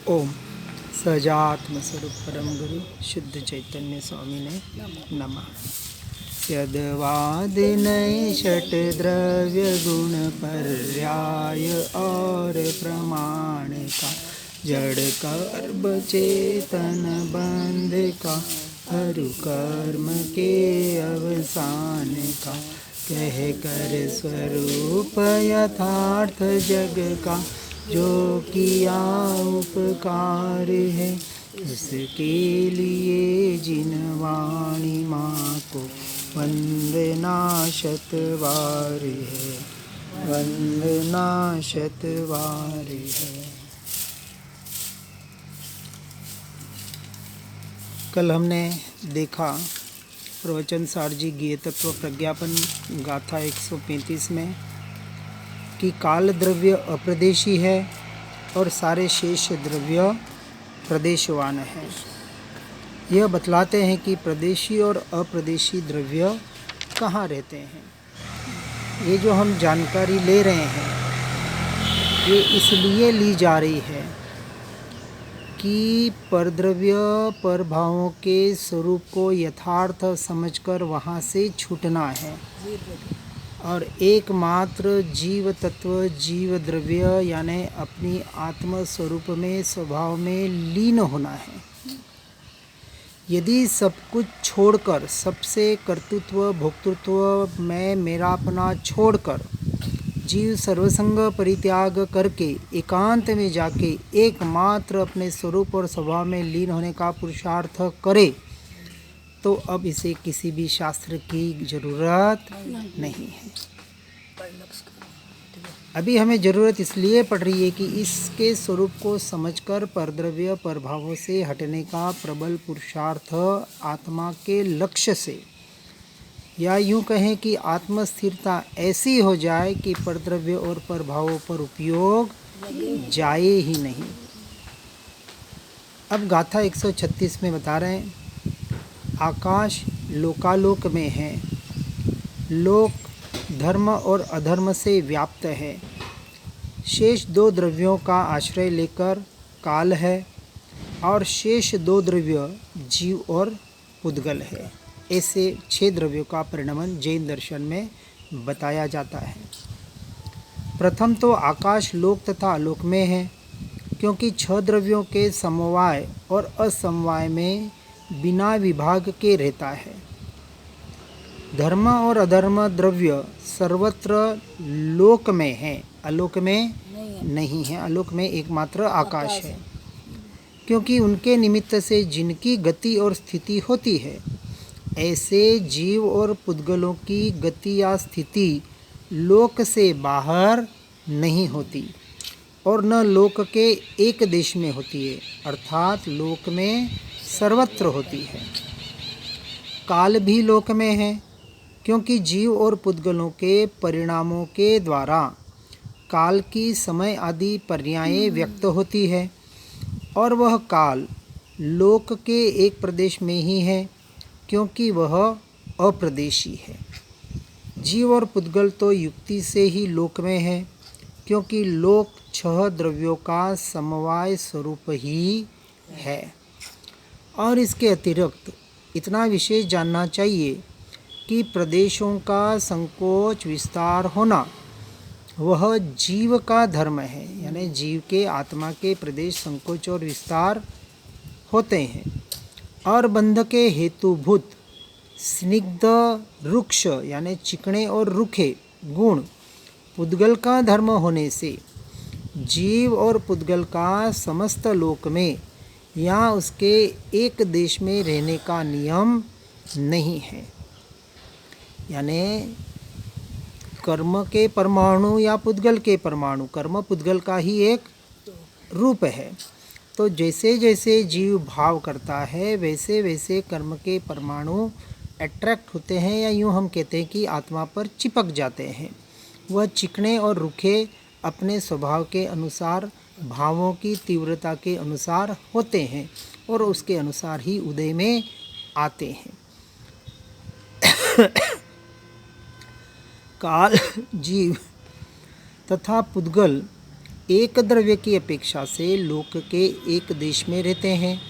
ओम सजात्म स्वरूप परम गुरु शुद्ध चैतन्य स्वामी ने नमः। यदवादिनय षट द्रव्य गुण पर्याय और प्रमाण का जड़ कर्म चेतन बंध का हरु कर्म के अवसान का कह कर स्वरूप यथार्थ जग का जो किया उपकार है उसके लिए जिन वाणी माँ को वंदना शतवार है, वंदना शतवार है। कल हमने देखा प्रवचन सार जी गीय तत्व प्रज्ञापन गाथा 135 में कि काल द्रव्य अप्रदेशी है और सारे शेष द्रव्य प्रदेशवान है। यह बतलाते हैं कि प्रदेशी और अप्रदेशी द्रव्य कहाँ रहते हैं। ये जो हम जानकारी ले रहे हैं ये इसलिए ली जा रही है कि परद्रव्य परभावों के स्वरूप को यथार्थ समझकर वहाँ से छूटना है और एकमात्र जीव तत्व जीव द्रव्य यानी अपनी आत्म स्वरूप में स्वभाव में लीन होना है। यदि सब कुछ छोड़कर, सबसे कर्तृत्व भोक्तृत्व में मेरापना छोड़कर जीव सर्वसंग परित्याग करके एकांत में जाके एकमात्र अपने स्वरूप और स्वभाव में लीन होने का पुरुषार्थ करे तो अब इसे किसी भी शास्त्र की जरूरत नहीं है। अभी हमें ज़रूरत इसलिए पड़ रही है कि इसके स्वरूप को समझकर परद्रव्य परभावों से हटने का प्रबल पुरुषार्थ आत्मा के लक्ष्य से, या यूँ कहें कि आत्मस्थिरता ऐसी हो जाए कि परद्रव्य और परभावों पर उपयोग जाए ही नहीं। अब गाथा 136 में बता रहे हैं, आकाश लोकालोक में है, लोक धर्म और अधर्म से व्याप्त है, शेष दो द्रव्यों का आश्रय लेकर काल है और शेष दो द्रव्य जीव और पुद्गल है। ऐसे 6 द्रव्यों का परिणमन जैन दर्शन में बताया जाता है। प्रथम तो आकाश लोक तथा आलोक में है, क्योंकि 6 द्रव्यों के समवाय और असमवाय में बिना विभाग के रहता है। धर्म और अधर्म द्रव्य सर्वत्र लोक में है, आलोक में नहीं है। आलोक में एकमात्र आकाश है, क्योंकि उनके निमित्त से जिनकी गति और स्थिति होती है, ऐसे जीव और पुद्गलों की गति या स्थिति लोक से बाहर नहीं होती और न लोक के एक देश में होती है, अर्थात लोक में सर्वत्र होती है। काल भी लोक में है, क्योंकि जीव और पुद्गलों के परिणामों के द्वारा काल की समय आदि पर्यायें व्यक्त होती है और वह काल लोक के एक प्रदेश में ही है, क्योंकि वह अप्रदेशी है। जीव और पुद्गल तो युक्ति से ही लोक में है, क्योंकि लोक 6 द्रव्यों का समवाय स्वरूप ही है। और इसके अतिरिक्त इतना विशेष जानना चाहिए कि प्रदेशों का संकोच विस्तार होना वह जीव का धर्म है, यानी जीव के आत्मा के प्रदेश संकोच और विस्तार होते हैं। और बंध के हेतुभूत स्निग्ध रुक्ष यानी चिकने और रुखे गुण पुद्गल का धर्म होने से जीव और पुद्गल का समस्त लोक में या उसके एक देश में रहने का नियम नहीं है। यानी कर्म के परमाणु या पुद्गल के परमाणु, कर्म पुद्गल का ही एक रूप है। तो जैसे जैसे जीव भाव करता है वैसे वैसे कर्म के परमाणु अट्रैक्ट होते हैं, या यूँ हम कहते हैं कि आत्मा पर चिपक जाते हैं। वह चिकने और रुखे अपने स्वभाव के अनुसार, भावों की तीव्रता के अनुसार होते हैं और उसके अनुसार ही उदय में आते हैं। काल, जीव तथा पुद्गल एक द्रव्य की अपेक्षा से लोक के एक देश में रहते हैं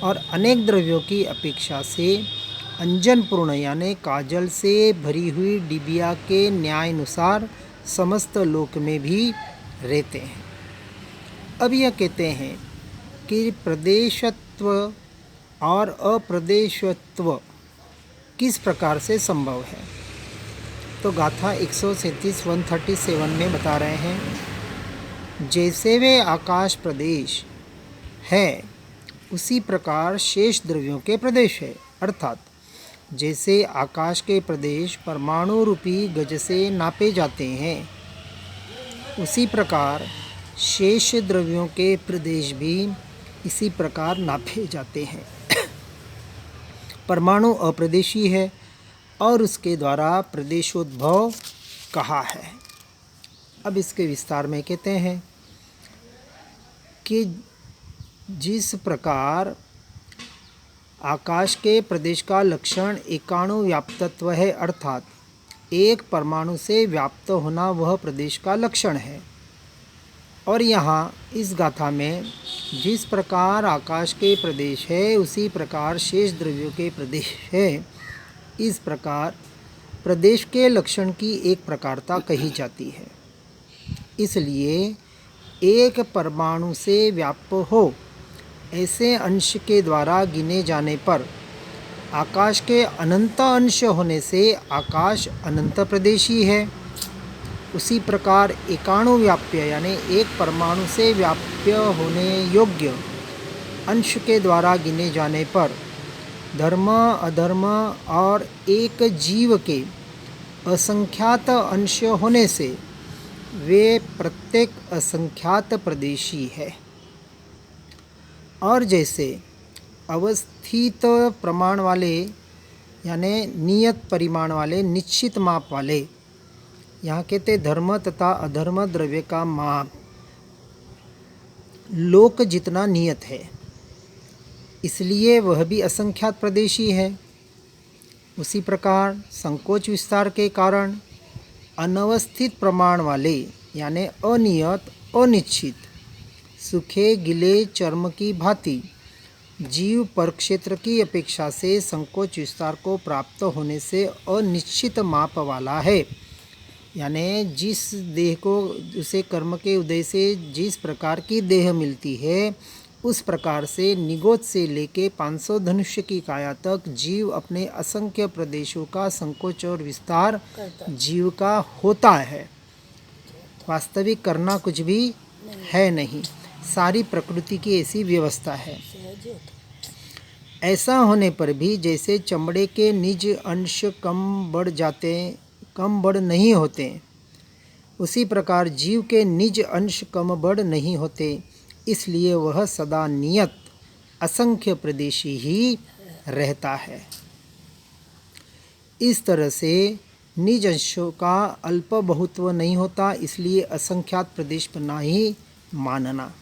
और अनेक द्रव्यों की अपेक्षा से अंजनपूर्ण यानी काजल से भरी हुई डिबिया के न्यायानुसार समस्त लोक में भी रहते हैं। अब यह कहते हैं कि प्रदेशत्व और अप्रदेशत्व किस प्रकार से संभव है। तो गाथा 137 में बता रहे हैं, जैसे वे आकाश प्रदेश है उसी प्रकार शेष द्रव्यों के प्रदेश है। अर्थात जैसे आकाश के प्रदेश परमाणु रूपी गज से नापे जाते हैं, उसी प्रकार शेष द्रव्यों के प्रदेश भी इसी प्रकार नापे जाते हैं। परमाणु अप्रदेशी है और उसके द्वारा प्रदेशोद्भव कहा है। अब इसके विस्तार में कहते हैं कि जिस प्रकार आकाश के प्रदेश का लक्षण एकाणु व्याप्तत्व है, अर्थात एक परमाणु से व्याप्त होना वह प्रदेश का लक्षण है। और यहाँ इस गाथा में जिस प्रकार आकाश के प्रदेश है उसी प्रकार शेष द्रव्यों के प्रदेश है, इस प्रकार प्रदेश के लक्षण की एक प्रकारता कही जाती है। इसलिए एक परमाणु से व्याप्त हो ऐसे अंश के द्वारा गिने जाने पर आकाश के अनंत अंश होने से आकाश अनंत प्रदेशी है। उसी प्रकार एकाणु व्याप्य यानी एक परमाणु से व्याप्य होने योग्य अंश के द्वारा गिने जाने पर धर्म अधर्म और एक जीव के असंख्यात अंश होने से वे प्रत्येक असंख्यात प्रदेशी है। और जैसे अवस्थित प्रमाण वाले यानी नियत परिमाण वाले निश्चित माप वाले, यहाँ कहते धर्म तथा अधर्म द्रव्य का माप लोक जितना नियत है, इसलिए वह भी असंख्यात प्रदेशी है। उसी प्रकार संकोच विस्तार के कारण अनवस्थित प्रमाण वाले यानी अनियत अनिश्चित सूखे गिले चर्म की भांति जीव परक्षेत्र की अपेक्षा से संकोच विस्तार को प्राप्त होने से अनिश्चित माप वाला है। यानी जिस देह को उसे कर्म के उदय से जिस प्रकार की देह मिलती है, उस प्रकार से निगोद से लेके 500 धनुष्य की काया तक जीव अपने असंख्य प्रदेशों का संकोच और विस्तार जीव का होता है। वास्तविक करना कुछ भी है नहीं, सारी प्रकृति की ऐसी व्यवस्था है। ऐसा होने पर भी जैसे चमड़े के निज अंश कम बढ़ नहीं होते, उसी प्रकार जीव के निज अंश कम बढ़ नहीं होते, इसलिए वह सदा नियत असंख्य प्रदेशी ही रहता है। इस तरह से निज अंशों का अल्प बहुत्व नहीं होता, इसलिए असंख्यात प्रदेश बना ही मानना।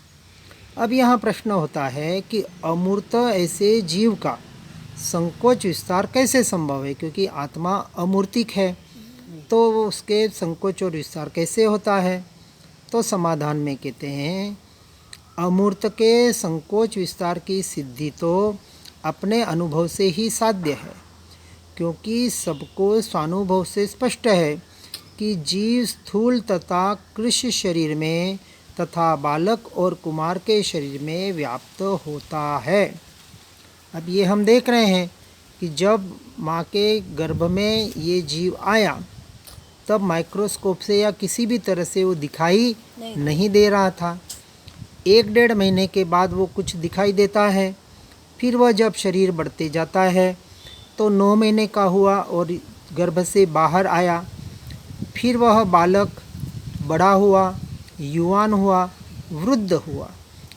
अब यहाँ प्रश्न होता है कि अमूर्त ऐसे जीव का संकोच विस्तार कैसे संभव है, क्योंकि आत्मा अमूर्तिक है, तो उसके संकोच और विस्तार कैसे होता है। तो समाधान में कहते हैं, अमूर्त के संकोच विस्तार की सिद्धि तो अपने अनुभव से ही साध्य है, क्योंकि सबको स्वानुभव से स्पष्ट है कि जीव स्थूल तथा कृष्ण शरीर में तथा बालक और कुमार के शरीर में व्याप्त होता है। अब ये हम देख रहे हैं कि जब माँ के गर्भ में ये जीव आया, तब माइक्रोस्कोप से या किसी भी तरह से वो दिखाई नहीं दे रहा था। 1-1.5 महीने के बाद वो कुछ दिखाई देता है। फिर वह जब शरीर बढ़ते जाता है तो 9 महीने का हुआ और गर्भ से बाहर आया। फिर वह बालक बड़ा हुआ, युवान हुआ, वृद्ध हुआ।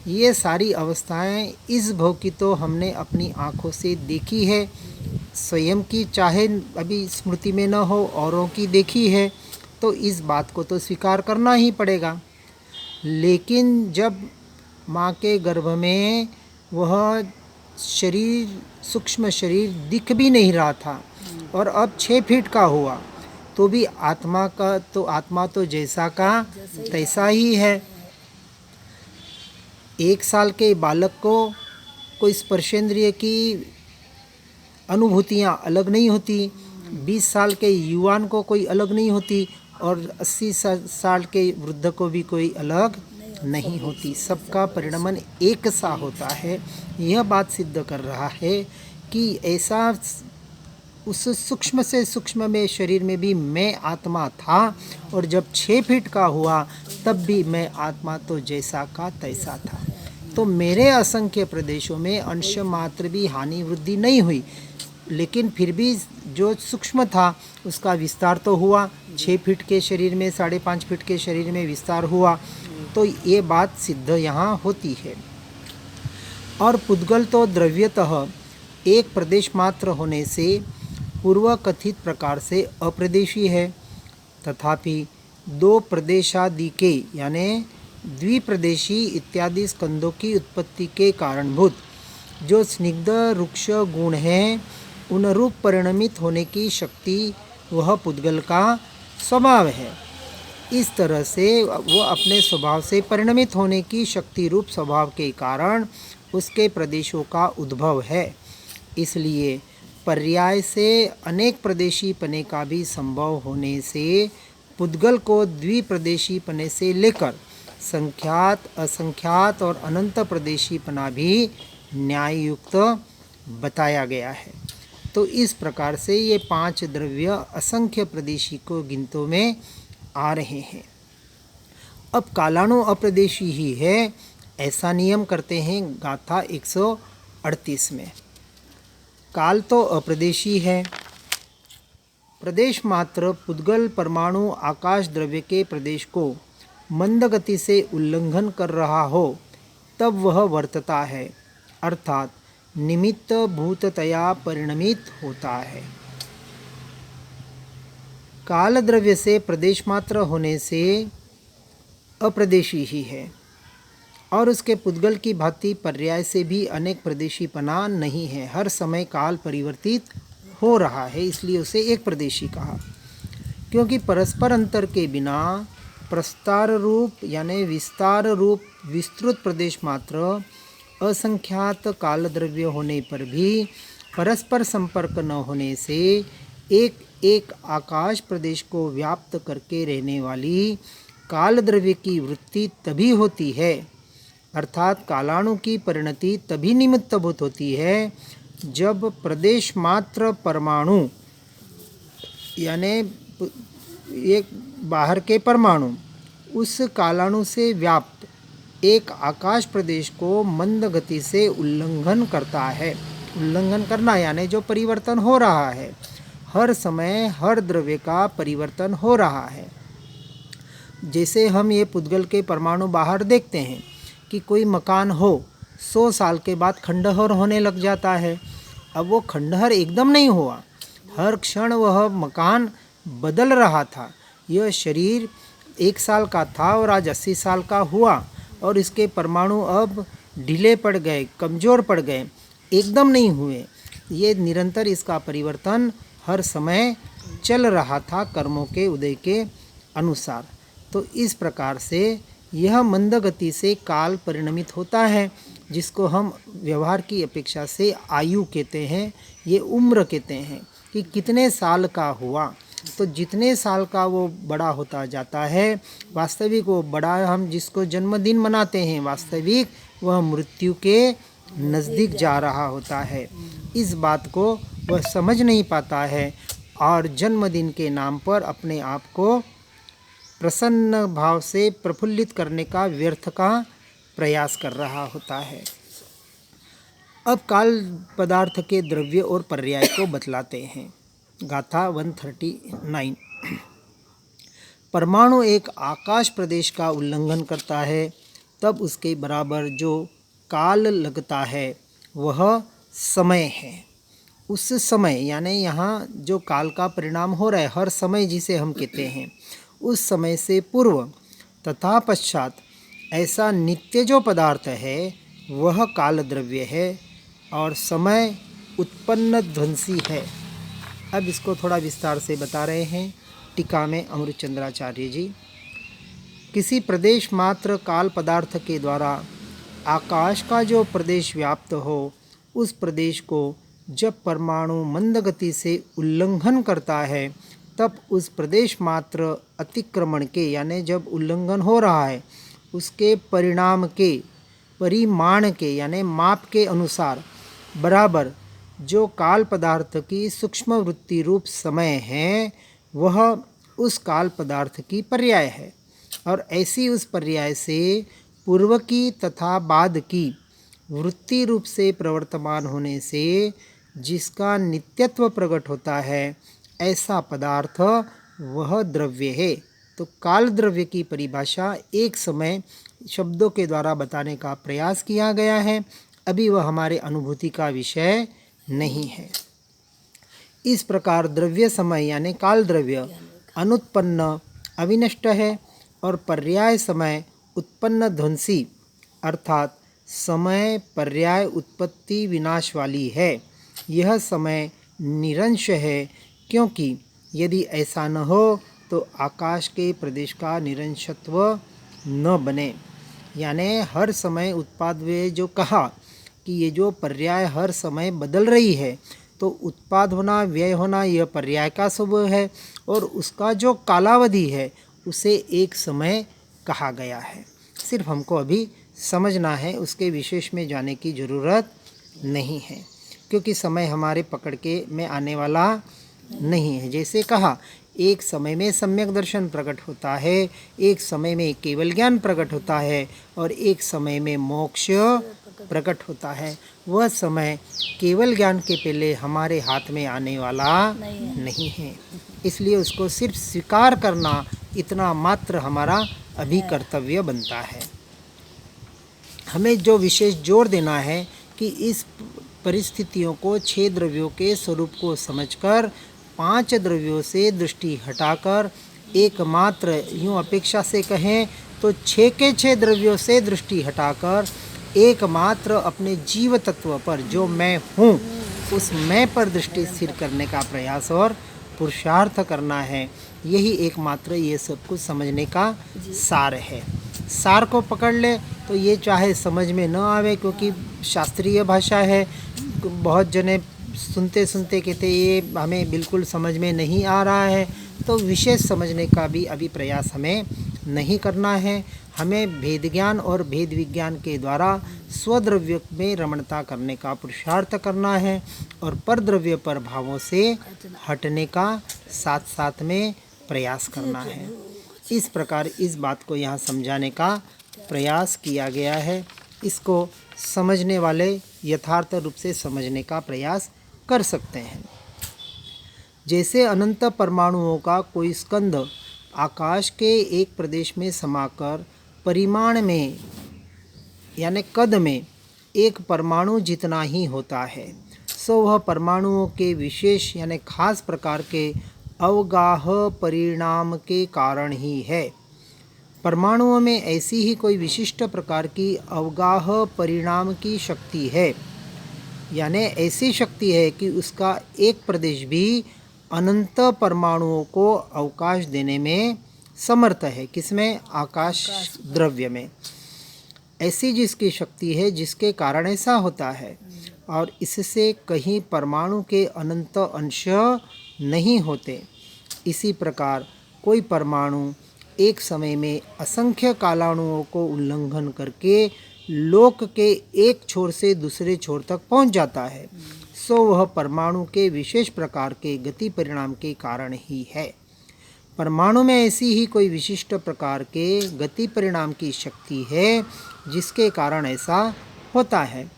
ये सारी अवस्थाएं इस भव की तो हमने अपनी आँखों से देखी है, स्वयं की चाहे अभी स्मृति में न हो, औरों की देखी है, तो इस बात को तो स्वीकार करना ही पड़ेगा। लेकिन जब माँ के गर्भ में वह शरीर, सूक्ष्म शरीर दिख भी नहीं रहा था और अब 6 फीट का हुआ, तो भी आत्मा तो जैसा का तैसा ही है। 1 साल के बालक को कोई स्पर्शेंद्रिय की अनुभूतियाँ अलग नहीं होती, 20 साल के युवान को कोई अलग नहीं होती और 80 साल के वृद्ध को भी कोई अलग नहीं होती। सबका परिणमन एक सा होता है। यह बात सिद्ध कर रहा है कि ऐसा उस सूक्ष्म से सूक्ष्म में शरीर में भी मैं आत्मा था और जब 6 फीट का हुआ तब भी मैं आत्मा तो जैसा का तैसा था। तो मेरे असंख्य प्रदेशों में अंश मात्र भी हानि वृद्धि नहीं हुई, लेकिन फिर भी जो सूक्ष्म था उसका विस्तार तो हुआ। 6 फीट के शरीर में 5.5 फीट के शरीर में विस्तार हुआ। तो ये बात सिद्ध यहाँ होती है। और पुद्गल तो द्रव्यतः एक प्रदेश मात्र होने से पूर्व कथित प्रकार से अप्रदेशी है, तथापि 2 प्रदेशादि के यानी द्विप्रदेशी इत्यादि स्कंदों की उत्पत्ति के कारणभूत जो स्निग्ध रुक्ष गुण हैं उन रूप परिणमित होने की शक्ति वह पुद्गल का स्वभाव है। इस तरह से वो अपने स्वभाव से परिणमित होने की शक्ति रूप स्वभाव के कारण उसके प्रदेशों का उद्भव है। इसलिए पर्याय से अनेक प्रदेशी पने का भी संभव होने से पुद्गल को द्विप्रदेशी पने से लेकर संख्यात, असंख्यात और अनंत प्रदेशी पना भी न्याय युक्त बताया गया है। तो इस प्रकार से ये 5 द्रव्य असंख्य प्रदेशी को गिनतों में आ रहे हैं। अब कालाणु अप्रदेशी ही है ऐसा नियम करते हैं गाथा 138 में। काल तो अप्रदेशी है, प्रदेश मात्र पुद्गल परमाणु आकाश द्रव्य के प्रदेश को मंद गति से उल्लंघन कर रहा हो तब वह वर्तता है, अर्थात निमित्त भूततया परिणमित होता है। काल द्रव्य से प्रदेश मात्र होने से अप्रदेशी ही है और उसके पुद्गल की भांति पर्याय से भी अनेक प्रदेशीपना नहीं है। हर समय काल परिवर्तित हो रहा है, इसलिए उसे एक प्रदेशी कहा। क्योंकि परस्पर अंतर के बिना प्रस्तार रूप यानी विस्तार रूप विस्तृत प्रदेश मात्र असंख्यात काल द्रव्य होने पर भी परस्पर संपर्क न होने से एक एक आकाश प्रदेश को व्याप्त करके रहने वाली काल द्रव्य की वृत्ति तभी होती है, अर्थात कालाणु की परिणति तभी निमित्तभूत होती है जब प्रदेश मात्र परमाणु यानी एक बाहर के परमाणु उस कालाणु से व्याप्त एक आकाश प्रदेश को मंद गति से उल्लंघन करता है। उल्लंघन करना यानी जो परिवर्तन हो रहा है, हर समय हर द्रव्य का परिवर्तन हो रहा है। जैसे हम ये पुद्गल के परमाणु बाहर देखते हैं कि कोई मकान हो 100 साल के बाद खंडहर होने लग जाता है। अब वो खंडहर एकदम नहीं हुआ, हर क्षण वह मकान बदल रहा था। यह शरीर 1 साल का था और आज 80 साल का हुआ और इसके परमाणु अब ढीले पड़ गए, कमज़ोर पड़ गए, एकदम नहीं हुए। ये निरंतर इसका परिवर्तन हर समय चल रहा था कर्मों के उदय के अनुसार। तो इस प्रकार से यह मंद गति से काल परिणमित होता है, जिसको हम व्यवहार की अपेक्षा से आयु कहते हैं, ये उम्र कहते हैं कि कितने साल का हुआ। तो जितने साल का वो बड़ा होता जाता है, वास्तविक वो बड़ा, हम जिसको जन्मदिन मनाते हैं, वास्तविक वह मृत्यु के नज़दीक जा रहा होता है। इस बात को वह समझ नहीं पाता है और जन्मदिन के नाम पर अपने आप को प्रसन्न भाव से प्रफुल्लित करने का व्यर्थ का प्रयास कर रहा होता है। अब काल पदार्थ के द्रव्य और पर्याय को बतलाते हैं। गाथा 139। परमाणु एक आकाश प्रदेश का उल्लंघन करता है, तब उसके बराबर जो काल लगता है वह समय है। उस समय यानी यहाँ जो काल का परिणाम हो रहा है, हर समय जिसे हम कहते हैं, उस समय से पूर्व तथा पश्चात ऐसा नित्य जो पदार्थ है वह काल द्रव्य है और समय उत्पन्न ध्वंसी है। अब इसको थोड़ा विस्तार से बता रहे हैं टीका में अमृतचंद्राचार्य जी। किसी प्रदेश मात्र काल पदार्थ के द्वारा आकाश का जो प्रदेश व्याप्त हो, उस प्रदेश को जब परमाणु मंद गति से उल्लंघन करता है, तब उस प्रदेश मात्र अतिक्रमण के, यानी जब उल्लंघन हो रहा है उसके परिणाम के, परिमाण के यानी माप के अनुसार बराबर जो काल पदार्थ की सूक्ष्म वृत्ति रूप समय है, वह उस काल पदार्थ की पर्याय है। और ऐसी उस पर्याय से पूर्व की तथा बाद की वृत्ति रूप से प्रवर्तमान होने से जिसका नित्यत्व प्रकट होता है, ऐसा पदार्थ वह द्रव्य है। तो काल द्रव्य की परिभाषा एक समय शब्दों के द्वारा बताने का प्रयास किया गया है, अभी वह हमारे अनुभूति का विषय नहीं है। इस प्रकार द्रव्य समय यानी काल द्रव्य अनुत्पन्न अविनष्ट है और पर्याय समय उत्पन्न ध्वंसी अर्थात समय पर्याय उत्पत्ति विनाश वाली है। यह समय निरंश है, क्योंकि यदि ऐसा न हो तो आकाश के प्रदेश का निरंशत्व न बने। यानी हर समय उत्पाद वे जो कहा कि ये जो पर्याय हर समय बदल रही है, तो उत्पाद होना व्यय होना यह पर्याय का स्वभाव है और उसका जो कालावधि है उसे एक समय कहा गया है। सिर्फ हमको अभी समझना है, उसके विशेष में जाने की ज़रूरत नहीं है, क्योंकि समय हमारे पकड़ के में आने वाला नहीं है। जैसे कहा, एक समय में सम्यक दर्शन प्रकट होता है, एक समय में केवल ज्ञान प्रकट होता है और एक समय में मोक्ष प्रकट होता है। वह समय केवल ज्ञान के पहले हमारे हाथ में आने वाला नहीं है, इसलिए उसको सिर्फ स्वीकार करना इतना मात्र हमारा अभी कर्तव्य बनता है। हमें जो विशेष जोर देना है कि इस परिस्थितियों को 6 द्रव्यों के स्वरूप को समझकर 5 द्रव्यों से दृष्टि हटाकर एकमात्र, यूँ अपेक्षा से कहें तो 6 के 6 द्रव्यों से दृष्टि हटाकर एकमात्र अपने जीव तत्व पर, जो मैं हूँ, उस मैं पर दृष्टि स्थिर करने का प्रयास और पुरुषार्थ करना है। यही एकमात्र ये सब कुछ समझने का सार है। सार को पकड़ ले तो ये चाहे समझ में न आवे, क्योंकि शास्त्रीय भाषा है, बहुत जने सुनते सुनते कहते ये हमें बिल्कुल समझ में नहीं आ रहा है, तो विशेष समझने का भी अभी प्रयास हमें नहीं करना है। हमें भेद ज्ञान और भेद विज्ञान के द्वारा स्वद्रव्य में रमणता करने का पुरुषार्थ करना है और परद्रव्य पर भावों से हटने का साथ साथ में प्रयास करना है। इस प्रकार इस बात को यहाँ समझाने का प्रयास किया गया है। इसको समझने वाले यथार्थ रूप से समझने का प्रयास कर सकते हैं। जैसे अनंत परमाणुओं का कोई स्कंध आकाश के एक प्रदेश में समाकर परिमाण में यानी कद में एक परमाणु जितना ही होता है, सो वह परमाणुओं के विशेष यानी खास प्रकार के अवगाह परिणाम के कारण ही है। परमाणुओं में ऐसी ही कोई विशिष्ट प्रकार की अवगाह परिणाम की शक्ति है, यानी ऐसी शक्ति है कि उसका एक प्रदेश भी अनंत परमाणुओं को अवकाश देने में समर्थ है। किसमें? आकाश द्रव्य में। ऐसी जिसकी शक्ति है जिसके कारण ऐसा होता है, और इससे कहीं परमाणु के अनंत अंश नहीं होते। इसी प्रकार कोई परमाणु एक समय में असंख्य कालाणुओं को उल्लंघन करके लोक के एक छोर से दूसरे छोर तक पहुंच जाता है, सो वह परमाणु के विशेष प्रकार के गति परिणाम के कारण ही है। परमाणु में ऐसी ही कोई विशिष्ट प्रकार के गति परिणाम की शक्ति है जिसके कारण ऐसा होता है।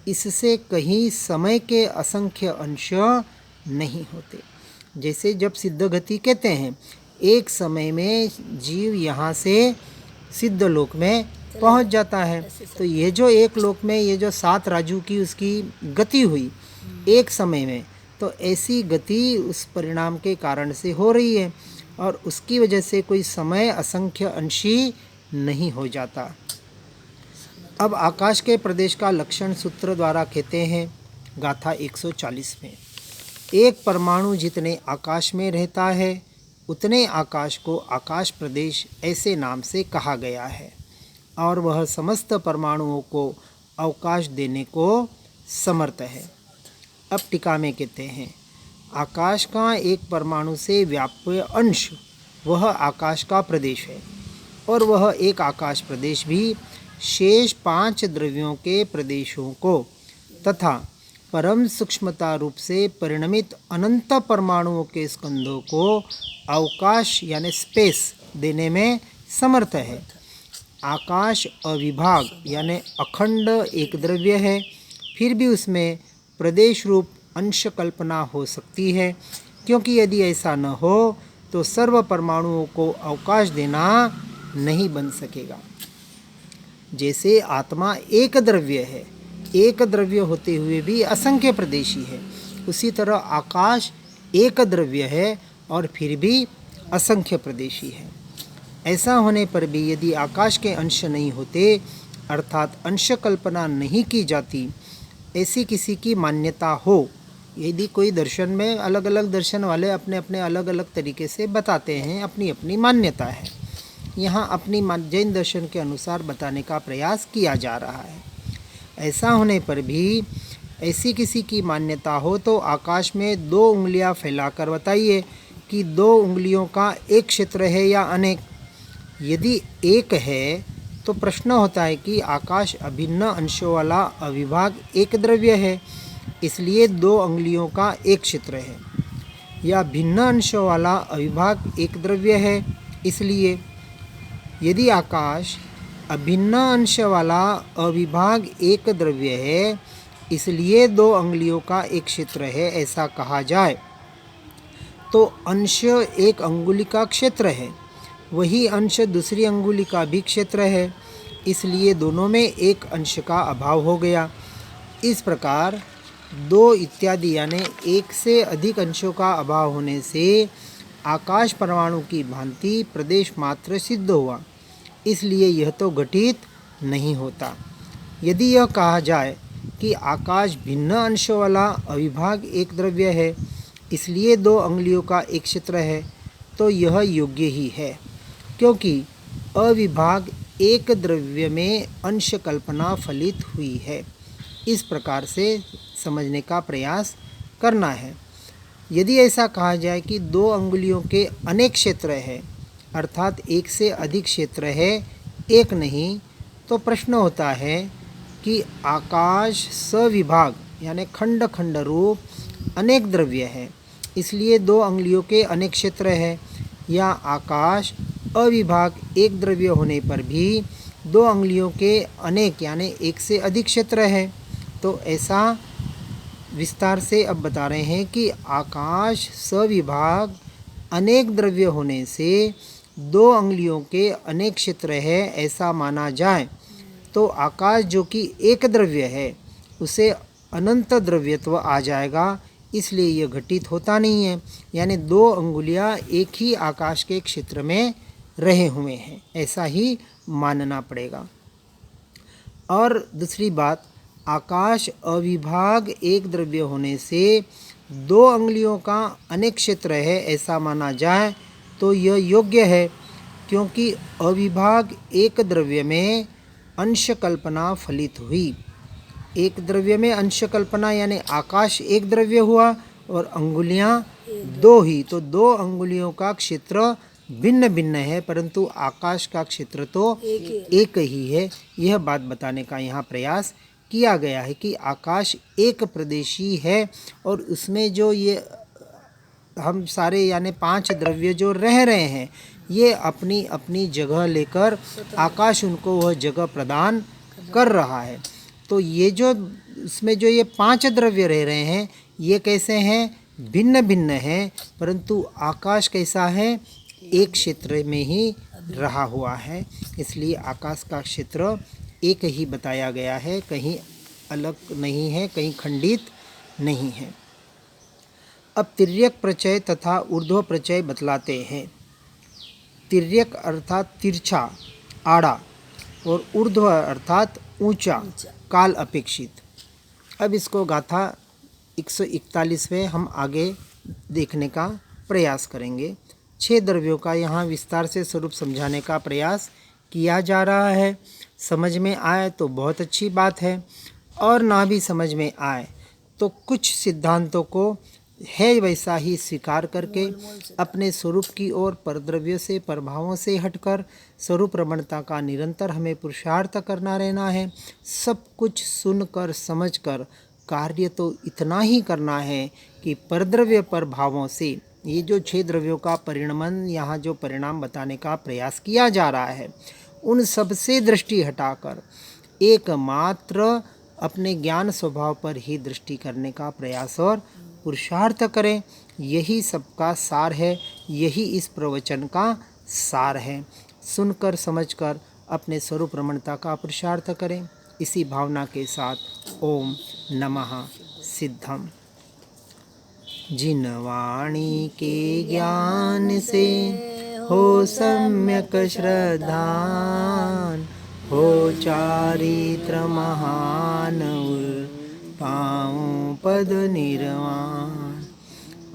इससे कहीं समय के असंख्य अंश नहीं होते। जैसे जब सिद्ध गति कहते हैं, एक समय में जीव यहाँ से सिद्ध लोक में पहुँच जाता है, तो ये जो एक लोक में ये जो 7 राजू की उसकी गति हुई एक समय में, तो ऐसी गति उस परिणाम के कारण से हो रही है और उसकी वजह से कोई समय असंख्य अंशी नहीं हो जाता। अब आकाश के प्रदेश का लक्षण सूत्र द्वारा कहते हैं गाथा 140 में, एक परमाणु जितने आकाश में रहता है उतने आकाश को आकाश प्रदेश ऐसे नाम से कहा गया है, और वह समस्त परमाणुओं को अवकाश देने को समर्थ है। अब टीका में कहते हैं, आकाश का एक परमाणु से व्याप्य अंश वह आकाश का प्रदेश है, और वह एक आकाश प्रदेश भी शेष 5 द्रव्यों के प्रदेशों को तथा परम सूक्ष्मता रूप से परिणमित अनंत परमाणुओं के स्कंधों को अवकाश यानी स्पेस देने में समर्थ है। आकाश अविभाग यानी अखंड एक द्रव्य है, फिर भी उसमें प्रदेश रूप अंश कल्पना हो सकती है, क्योंकि यदि ऐसा न हो तो सर्व परमाणुओं को अवकाश देना नहीं बन सकेगा। जैसे आत्मा एक द्रव्य है, एक द्रव्य होते हुए भी असंख्य प्रदेशी है, उसी तरह आकाश एक द्रव्य है और फिर भी असंख्य प्रदेशी है। ऐसा होने पर भी यदि आकाश के अंश नहीं होते, अर्थात अंश कल्पना नहीं की जाती, ऐसी किसी की मान्यता हो, यदि कोई दर्शन में अलग अलग दर्शन वाले अपने अपने अलग अलग तरीके से बताते हैं, अपनी अपनी मान्यता है, यहाँ अपनी जैन दर्शन के अनुसार बताने का प्रयास किया जा रहा है। ऐसा होने पर भी ऐसी किसी की मान्यता हो तो आकाश में 2 उंगलियां फैलाकर बताइए कि 2 उंगलियों का एक क्षेत्र है या अनेक। यदि एक है तो प्रश्न होता है कि आकाश अभिन्न अंशों वाला अविभाग एक द्रव्य है, इसलिए 2 उंगलियों का एक क्षेत्र है, या भिन्न अंशों वाला अविभाग एक द्रव्य है, इसलिए यदि आकाश अभिन्न अंश वाला अविभाग एक द्रव्य है, इसलिए 2 उंगलियों का एक क्षेत्र है, ऐसा कहा जाए तो अंश एक अंगुली का क्षेत्र है, वही अंश दूसरी अंगुली का भी क्षेत्र है, इसलिए दोनों में एक अंश का अभाव हो गया। इस प्रकार 2 इत्यादि यानी एक से अधिक अंशों का अभाव होने से आकाश परमाणु की भांति प्रदेश मात्र सिद्ध हुआ, इसलिए यह तो घटित नहीं होता। यदि यह कहा जाए कि आकाश भिन्न अंशों वाला अविभाग एक द्रव्य है, इसलिए 2 उंगलियों का एक क्षेत्र है, तो यह योग्य ही है, क्योंकि अविभाग एक द्रव्य में अंश कल्पना फलित हुई है। इस प्रकार से समझने का प्रयास करना है। यदि ऐसा कहा जाए कि 2 उंगलियों के अनेक क्षेत्र है, अर्थात एक से अधिक क्षेत्र है, एक नहीं, तो प्रश्न होता है कि आकाश सविभाग यानी खंड खंड रूप अनेक द्रव्य है, इसलिए 2 उंगलियों के अनेक क्षेत्र है, या आकाश अविभाग एक द्रव्य होने पर भी 2 उंगलियों के अनेक यानी एक से अधिक क्षेत्र है। तो ऐसा विस्तार से अब बता रहे हैं कि आकाश सविभाग अनेक द्रव्य होने से 2 उंगलियों के अनेक क्षेत्र है, ऐसा माना जाए तो आकाश जो कि एक द्रव्य है उसे अनंत द्रव्यत्व आ जाएगा, इसलिए यह घटित होता नहीं है, यानी 2 अंगुलियां एक ही आकाश के क्षेत्र में रहे हुए हैं, ऐसा ही मानना पड़ेगा। और दूसरी बात, आकाश अविभाग एक द्रव्य होने से 2 उंगलियों का अनेक क्षेत्र है, ऐसा माना जाए तो यह योग्य है, क्योंकि अविभाग एक द्रव्य में अंश कल्पना फलित हुई। एक द्रव्य में अंश कल्पना यानी आकाश एक द्रव्य हुआ और अंगुलियां 2 ही, तो 2 अंगुलियों का क्षेत्र भिन्न भिन्न है, परंतु आकाश का क्षेत्र तो एक ही है। यह बात बताने का यहाँ प्रयास किया गया है कि आकाश एक प्रदेशी है, और उसमें जो ये हम सारे यानी 5 द्रव्य जो रह रहे हैं, ये अपनी अपनी जगह लेकर आकाश उनको वह जगह प्रदान कर रहा है। तो ये जो इसमें जो ये 5 द्रव्य रह रहे हैं, ये कैसे हैं? भिन्न भिन्न हैं, परंतु आकाश कैसा है? एक क्षेत्र में ही रहा हुआ है, इसलिए आकाश का क्षेत्र एक ही बताया गया है, कहीं अलग नहीं है, कहीं खंडित नहीं है। अब तिर्यक प्रत्यय तथा ऊर्ध्व प्रत्यय बतलाते हैं। तिर्यक अर्थात तिरछा, आड़ा, और ऊर्ध्व अर्थात ऊंचा, काल अपेक्षित। अब इसको गाथा 141वें हम आगे देखने का प्रयास करेंगे। 6 द्रव्यों का यहाँ विस्तार से स्वरूप समझाने का प्रयास किया जा रहा है। समझ में आए तो बहुत अच्छी बात है, और ना भी समझ में आए तो कुछ सिद्धांतों को है वैसा ही स्वीकार करके अपने स्वरूप की ओर परद्रव्यों से प्रभावों से हटकर स्वरूप रमणता का निरंतर हमें पुरुषार्थ करना रहना है। सब कुछ सुनकर समझकर कार्य तो इतना ही करना है कि परद्रव्य प्रभावों से ये जो 6 द्रव्यों का परिणमन यहाँ जो परिणाम बताने का प्रयास किया जा रहा है, उन सब से दृष्टि हटाकर एकमात्र अपने ज्ञान स्वभाव पर ही दृष्टि करने का प्रयास और पुरुषार्थ करें। यही सबका सार है, यही इस प्रवचन का सार है। सुनकर समझकर अपने स्वरूप रमणता का पुरुषार्थ करें। इसी भावना के साथ ओम नमः सिद्धम। जिन वाणी के ज्ञान से हो सम्यक श्रद्धान, हो चारित्र महान पाऊं पद निर्वाण।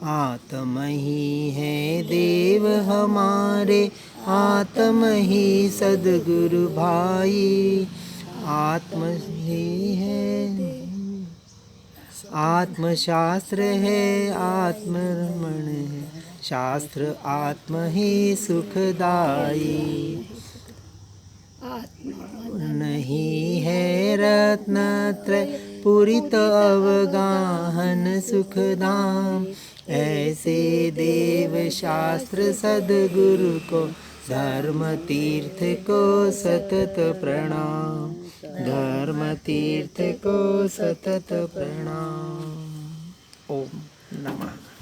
आत्म ही है देव हमारे, आत्म ही सद्गुरु भाई। आत्म ही है, आत्म शास्त्र है, आत्म रमण है, शास्त्र आत्म ही सुखदाई। नहीं है रत्नत्रय पूरित अवगाहन सुखधाम। ऐसे देव शास्त्र सद्गुरु को, धर्म तीर्थ को सतत प्रणाम। धर्म तीर्थ को सतत प्रणाम। ओम नमः।